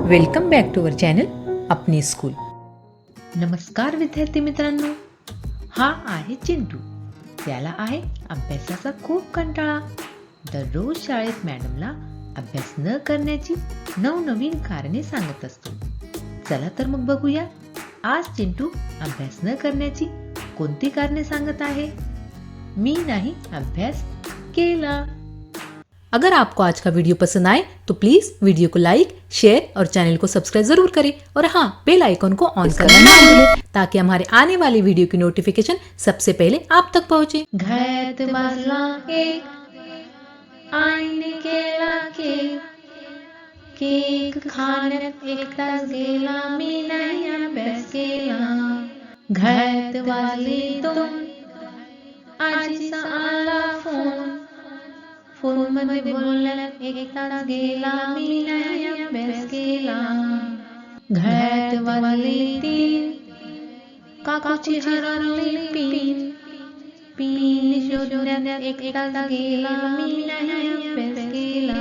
Welcome back to our channel Apni school. नमस्कार विद्यार्थी मित्रांनो, हा आहे चिंटू। त्याला आहे अभ्यासाचा खूप कंटाळा। दररोज शाळेत मॅडमला अभ्यास न करण्याची नवनवीन कारणे सांगत असतो। चला तर मग बघूया आज चिंटू अभ्यास न करण्याची कोणती कारणे सांगत आहे। मी नाही अभ्यास केला। अगर आपको आज का वीडियो पसंद आए तो प्लीज वीडियो को लाइक, शेयर और चैनल को सब्सक्राइब जरूर करें और हाँ, बेल आइकन को ऑन करना ना भूलें ताकि हमारे आने वाले वीडियो की नोटिफिकेशन सबसे पहले आप तक पहुंचे। घरात वाजला एक, आईने केला केक खाण्यात एक तास गेला, मी नाही अभ्यास केला। घरात वाजले दोन, आजीचा आला फोन मध्ये बोलण्यात एक तास गेला, मी नाही अभ्यास केला। घरात वाजले तीन, काकाची हरवली पिन शोधण्यात एक तास गेला, मी नाही अभ्यास केला।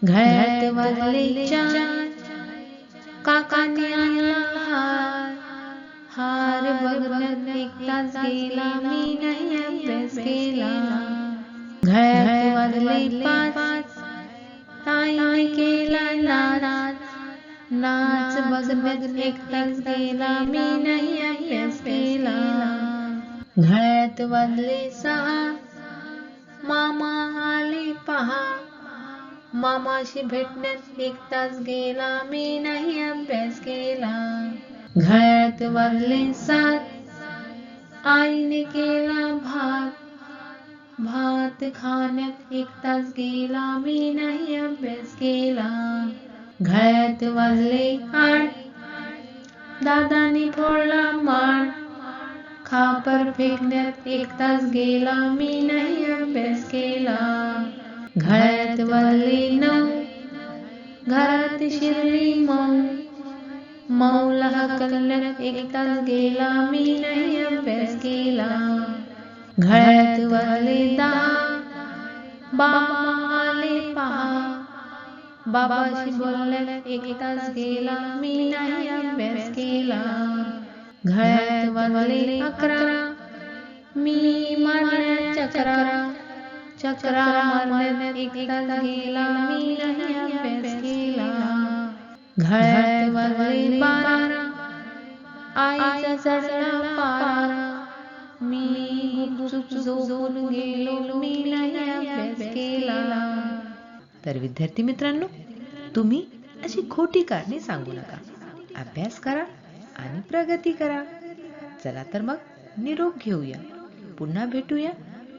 घरात वाजले चार, काकाने आणला हार बघण्यात एक तास गेला, मी नाही अभ्यास केला। घरात वाजले पाच, ताईने केला नाच बघण्यात एक तास गेला, मी नाही अभ्यास केला। घरात वाजले सहा, मामा आले पहा, मामाशी भेटण्यात एक तास गेला, मी नाही अभ्यास केला। घरात वाजले सात, आईने केला भात खाण्यात एक तास गेला, मी नाही अभ्यास केला। घरात वाजले आठ, दादाने फोडला माठ, खापर फेकण्यात एक तास गेला, मी नाही अभ्यास केला। घरात वाजले नऊ, घरात शिरली मऊला हकलण्यात एक तास गेला, मी नाही अभ्यास केला। घरात वाजले दहा, बाबा आले पहा, बाबाशी बोलण्यात एक तास गेला, मी नाही अभ्यास केला। घरात वाजले अकरा, मी मारल्या चक्रा मारण्यात एक तास गेला, मी नाही अभ्यास केला। घरात वाजले बारा, आईचा चढला पारा, मी गुपचूप झोपून गेलो, मी नाही अभ्यास केला। तर विद्यार्थी मित्रांनो, तुम्ही अशी खोटी कारणे सांगू नका। अभ्यास करा आणि प्रगती करा। चला तर मग निरोप घेऊया। पुन्हा भेटूया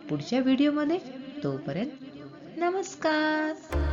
पुढच्या व्हिडिओमध्ये। तोपर्यंत नमस्कार।